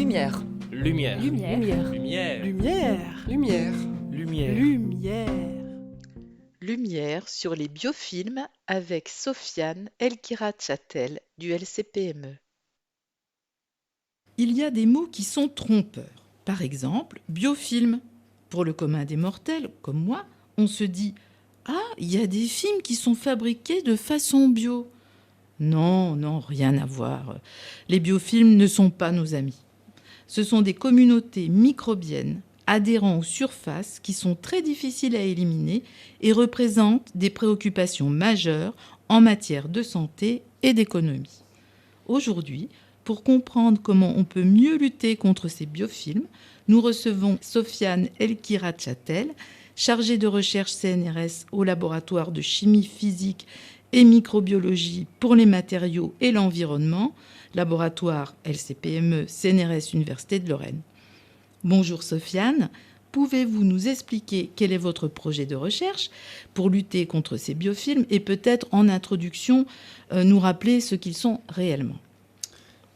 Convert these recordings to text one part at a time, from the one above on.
Lumière. Lumière. Lumière. Lumière. Lumière. Lumière. Lumière. Lumière. Lumière sur les biofilms avec Sofiane Elkirat-Chatel du LCPME. Il y a des mots qui sont trompeurs. Par exemple, biofilm. Pour le commun des mortels, comme moi, on se dit « Ah, il y a des films qui sont fabriqués de façon bio ». Non, rien à voir. Les biofilms ne sont pas nos amis. Ce sont des communautés microbiennes adhérant aux surfaces qui sont très difficiles à éliminer et représentent des préoccupations majeures en matière de santé et d'économie. Aujourd'hui, pour comprendre comment on peut mieux lutter contre ces biofilms, nous recevons Sofiane Elkirat-Chatel, chargée de recherche CNRS au laboratoire de chimie physique et microbiologie pour les matériaux et l'environnement, laboratoire LCPME CNRS Université de Lorraine. Bonjour Sofiane, pouvez-vous nous expliquer quel est votre projet de recherche pour lutter contre ces biofilms et peut-être en introduction nous rappeler ce qu'ils sont réellement ?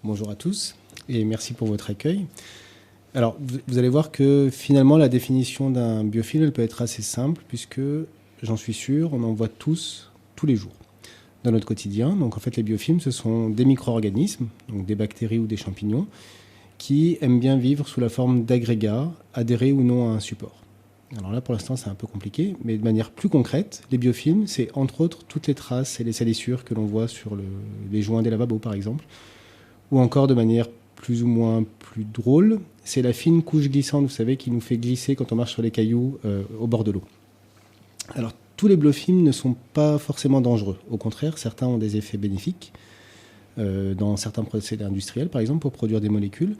Bonjour à tous et merci pour votre accueil. Alors, vous allez voir que finalement, la définition d'un biofilm, elle peut être assez simple puisque, j'en suis sûr, on en voit tous les jours dans notre quotidien. Donc, en fait, les biofilms, ce sont des micro-organismes, donc des bactéries ou des champignons, qui aiment bien vivre sous la forme d'agrégats, adhérés ou non à un support. Alors là, pour l'instant, c'est un peu compliqué, mais de manière plus concrète, les biofilms, c'est entre autres toutes les traces et les salissures que l'on voit sur les joints des lavabos, par exemple, ou encore de manière plus ou moins plus drôle, c'est la fine couche glissante, vous savez, qui nous fait glisser quand on marche sur les cailloux au bord de l'eau. Alors, tous les biofilms ne sont pas forcément dangereux. Au contraire, certains ont des effets bénéfiques dans certains procédés industriels, par exemple, pour produire des molécules,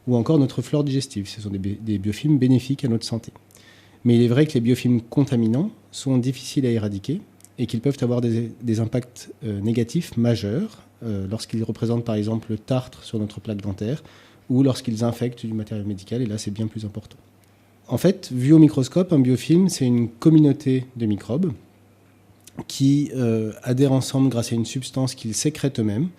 ou encore notre flore digestive. Ce sont des biofilms bénéfiques à notre santé. Mais il est vrai que les biofilms contaminants sont difficiles à éradiquer et qu'ils peuvent avoir des impacts négatifs majeurs lorsqu'ils représentent par exemple le tartre sur notre plaque dentaire ou lorsqu'ils infectent du matériel médical, et là c'est bien plus important. En fait, vu au microscope, un biofilm c'est une communauté de microbes qui adhèrent ensemble grâce à une substance qu'ils sécrètent eux-mêmes,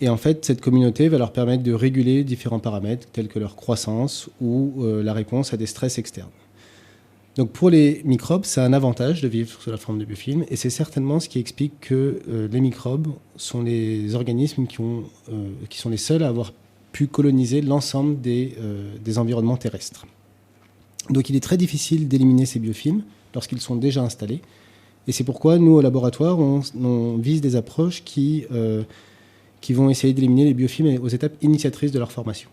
et en fait cette communauté va leur permettre de réguler différents paramètres tels que leur croissance ou la réponse à des stress externes. Donc pour les microbes, c'est un avantage de vivre sous la forme de biofilm, et c'est certainement ce qui explique que les microbes sont les organismes qui sont les seuls à avoir pu coloniser l'ensemble des environnements terrestres. Donc il est très difficile d'éliminer ces biofilms lorsqu'ils sont déjà installés, et c'est pourquoi nous au laboratoire on vise des approches qui vont essayer d'éliminer les biofilms aux étapes initiatrices de leur formation.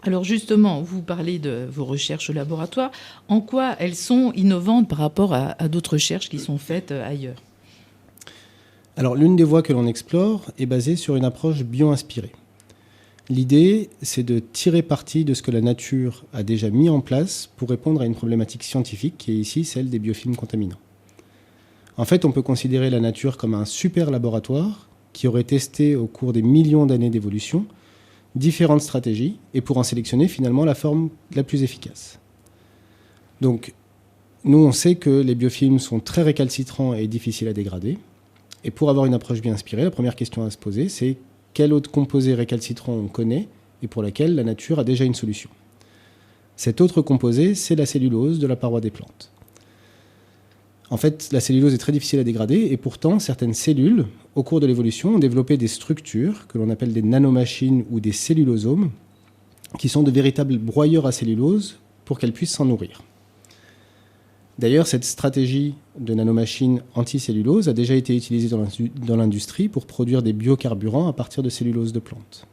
Alors justement, vous parlez de vos recherches au laboratoire. En quoi elles sont innovantes par rapport à d'autres recherches qui sont faites ailleurs ? Alors l'une des voies que l'on explore est basée sur une approche bio-inspirée. L'idée, c'est de tirer parti de ce que la nature a déjà mis en place pour répondre à une problématique scientifique qui est ici celle des biofilms contaminants. En fait, on peut considérer la nature comme un super laboratoire qui aurait testé au cours des millions d'années d'évolution différentes stratégies et pour en sélectionner finalement la forme la plus efficace. Donc, nous, on sait que les biofilms sont très récalcitrants et difficiles à dégrader. Et pour avoir une approche bien inspirée, la première question à se poser, c'est quel autre composé récalcitrant on connaît et pour laquelle la nature a déjà une solution. Cet autre composé, c'est la cellulose de la paroi des plantes. En fait, la cellulose est très difficile à dégrader et pourtant, certaines cellules, au cours de l'évolution, ont développé des structures que l'on appelle des nanomachines ou des cellulosomes, qui sont de véritables broyeurs à cellulose pour qu'elles puissent s'en nourrir. D'ailleurs, cette stratégie de nanomachine anticellulose a déjà été utilisée dans l'industrie pour produire des biocarburants à partir de cellulose de plantes.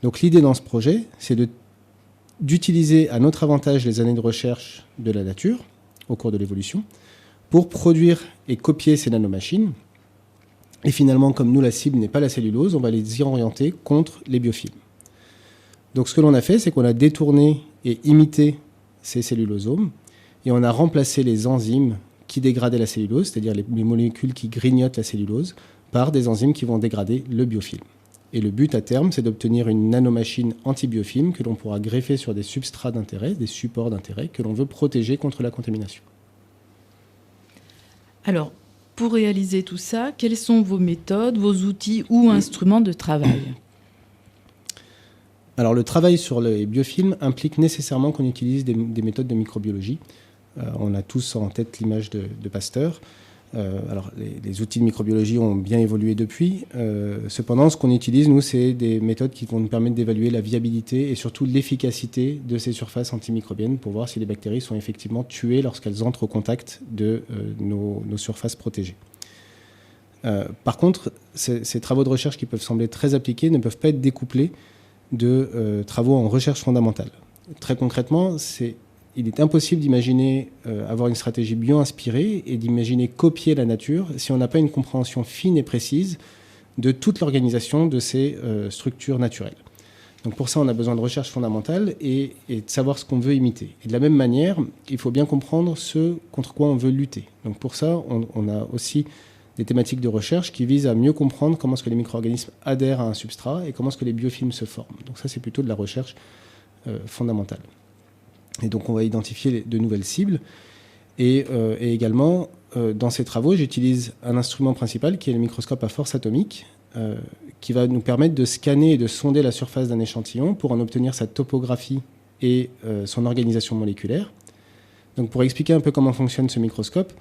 Donc l'idée dans ce projet, c'est d'utiliser à notre avantage les années de recherche de la nature, au cours de l'évolution, pour produire et copier ces nanomachines. Et finalement, comme nous, la cible n'est pas la cellulose, on va les y orienter contre les biofilms. Donc ce que l'on a fait, c'est qu'on a détourné et imité ces cellulosomes, et on a remplacé les enzymes qui dégradaient la cellulose, c'est-à-dire les molécules qui grignotent la cellulose, par des enzymes qui vont dégrader le biofilm. Et le but à terme, c'est d'obtenir une nanomachine anti-biofilm que l'on pourra greffer sur des substrats d'intérêt, des supports d'intérêt, que l'on veut protéger contre la contamination. Alors, pour réaliser tout ça, quelles sont vos méthodes, vos outils ou instruments de travail ? Alors le travail sur les biofilms implique nécessairement qu'on utilise des méthodes de microbiologie. On a tous en tête l'image de Pasteur. Alors les outils de microbiologie ont bien évolué depuis. Cependant, ce qu'on utilise, nous, c'est des méthodes qui vont nous permettre d'évaluer la viabilité et surtout l'efficacité de ces surfaces antimicrobiennes pour voir si les bactéries sont effectivement tuées lorsqu'elles entrent au contact de nos surfaces protégées. Par contre, ces travaux de recherche qui peuvent sembler très appliqués ne peuvent pas être découplés de travaux en recherche fondamentale. Très concrètement, il est impossible d'imaginer avoir une stratégie bio-inspirée et d'imaginer copier la nature si on n'a pas une compréhension fine et précise de toute l'organisation de ces structures naturelles. Donc pour ça, on a besoin de recherche fondamentale et de savoir ce qu'on veut imiter. Et de la même manière, il faut bien comprendre ce contre quoi on veut lutter. Donc pour ça, on a aussi des thématiques de recherche qui visent à mieux comprendre comment est-ce que les micro-organismes adhèrent à un substrat et comment est-ce que les biofilms se forment. Donc ça, c'est plutôt de la recherche fondamentale. Et donc, on va identifier de nouvelles cibles. Et également, dans ces travaux, j'utilise un instrument principal qui est le microscope à force atomique, qui va nous permettre de scanner et de sonder la surface d'un échantillon pour en obtenir sa topographie et son organisation moléculaire. Donc, pour expliquer un peu comment fonctionne ce microscope,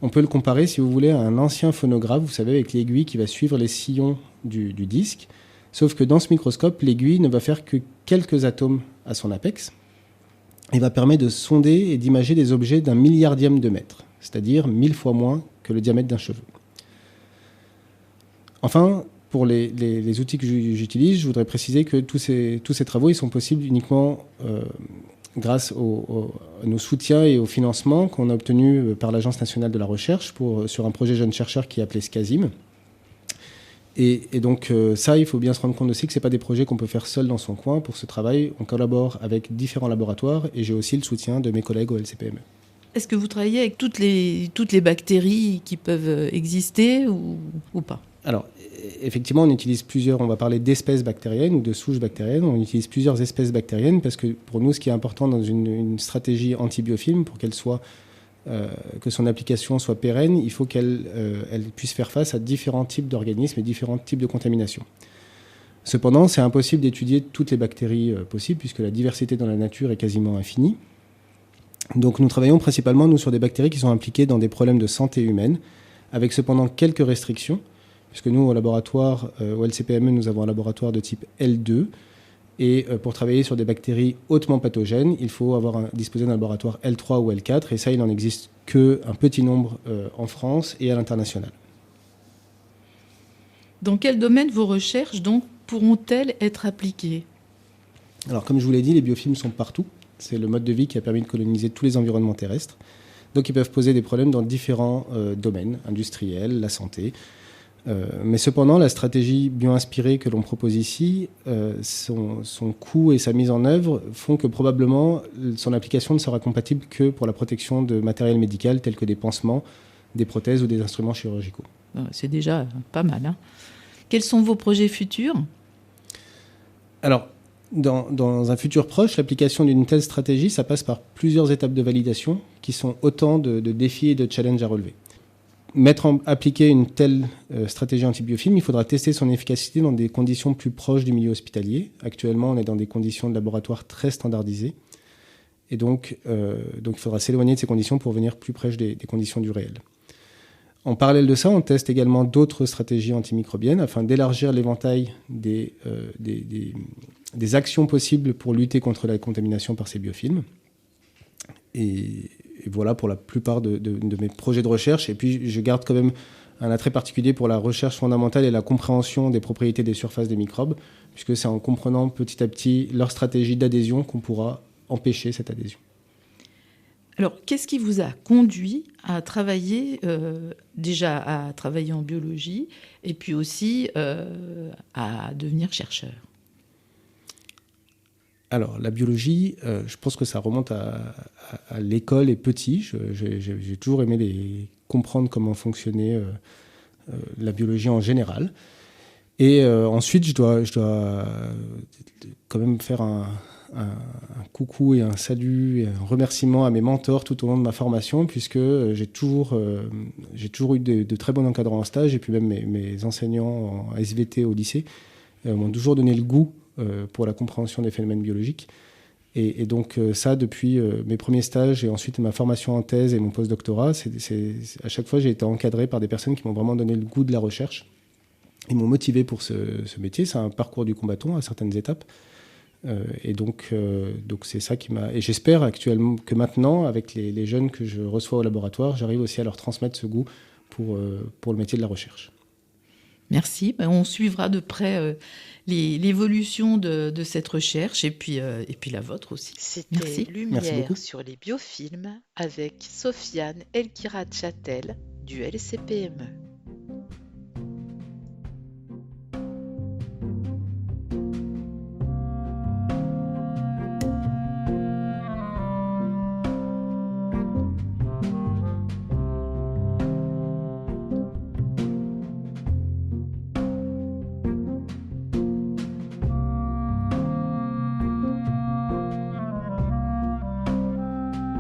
on peut le comparer, si vous voulez, à un ancien phonographe, vous savez, avec l'aiguille qui va suivre les sillons du disque. Sauf que dans ce microscope, l'aiguille ne va faire que quelques atomes à son apex. Il va permettre de sonder et d'imager des objets d'1 milliardième de mètre, c'est-à-dire 1000 fois moins que le diamètre d'un cheveu. Enfin, pour les outils que j'utilise, je voudrais préciser que tous ces travaux ils sont possibles uniquement grâce à nos soutiens et au financement qu'on a obtenu par l'Agence nationale de la recherche sur un projet jeune chercheur qui est appelé SCASIM. Et donc ça, il faut bien se rendre compte aussi que ce n'est pas des projets qu'on peut faire seul dans son coin. Pour ce travail, on collabore avec différents laboratoires et j'ai aussi le soutien de mes collègues au LCPME. Est-ce que vous travaillez avec toutes les bactéries qui peuvent exister ou pas ? Alors, effectivement, on utilise on va parler d'espèces bactériennes ou de souches bactériennes. On utilise plusieurs espèces bactériennes parce que pour nous, ce qui est important dans une stratégie anti-biofilm, pour qu'elle soit que son application soit pérenne, il faut qu'elle puisse faire face à différents types d'organismes et différents types de contamination. Cependant, c'est impossible d'étudier toutes les bactéries possibles puisque la diversité dans la nature est quasiment infinie. Donc nous travaillons principalement sur des bactéries qui sont impliquées dans des problèmes de santé humaine, avec cependant quelques restrictions, puisque nous, au laboratoire, au LCPME, nous avons un laboratoire de type L2, et pour travailler sur des bactéries hautement pathogènes, il faut disposer d'un laboratoire L3 ou L4, et ça, il n'en existe qu'un petit nombre en France et à l'international. Dans quel domaine vos recherches donc pourront-elles être appliquées ? Alors, comme je vous l'ai dit, les biofilms sont partout. C'est le mode de vie qui a permis de coloniser tous les environnements terrestres. Donc, ils peuvent poser des problèmes dans différents domaines, industriels, la santé. Mais cependant, la stratégie bio-inspirée que l'on propose ici, son coût et sa mise en œuvre font que probablement son application ne sera compatible que pour la protection de matériel médical tel que des pansements, des prothèses ou des instruments chirurgicaux. C'est déjà pas mal, hein. Quels sont vos projets futurs ? Alors, dans un futur proche, l'application d'une telle stratégie, ça passe par plusieurs étapes de validation qui sont autant de défis et de challenges à relever. Appliquer une telle stratégie anti-biofilm, il faudra tester son efficacité dans des conditions plus proches du milieu hospitalier. Actuellement, on est dans des conditions de laboratoire très standardisées. Et donc il faudra s'éloigner de ces conditions pour venir plus proche des conditions du réel. En parallèle de ça, on teste également d'autres stratégies antimicrobiennes afin d'élargir l'éventail des actions possibles pour lutter contre la contamination par ces biofilms. Et voilà pour la plupart de mes projets de recherche. Et puis, je garde quand même un attrait particulier pour la recherche fondamentale et la compréhension des propriétés des surfaces des microbes, puisque c'est en comprenant petit à petit leur stratégie d'adhésion qu'on pourra empêcher cette adhésion. Alors, qu'est-ce qui vous a conduit à travailler, déjà à travailler en biologie, et puis aussi à devenir chercheur ? Alors, la biologie, je pense que ça remonte à l'école et petit. J'ai toujours aimé comprendre comment fonctionnait la biologie en général. Et ensuite, je dois quand même faire un coucou et un salut et un remerciement à mes mentors tout au long de ma formation, puisque j'ai toujours eu de très bons encadrants en stage, et puis même mes enseignants en SVT au lycée m'ont toujours donné le goût pour la compréhension des phénomènes biologiques. Et donc ça, depuis mes premiers stages et ensuite ma formation en thèse et mon post-doctorat, à chaque fois j'ai été encadré par des personnes qui m'ont vraiment donné le goût de la recherche. Ils m'ont motivé pour ce métier. C'est un parcours du combattant à certaines étapes. Et donc c'est ça qui m'a... Et j'espère actuellement que maintenant, avec les jeunes que je reçois au laboratoire, j'arrive aussi à leur transmettre ce goût pour le métier de la recherche. Merci. On suivra de près l'évolution de cette recherche et puis la vôtre aussi. C'était Merci. Merci beaucoup. Lumière sur les biofilms avec Sofiane Elkirat-Chatel du LCPME.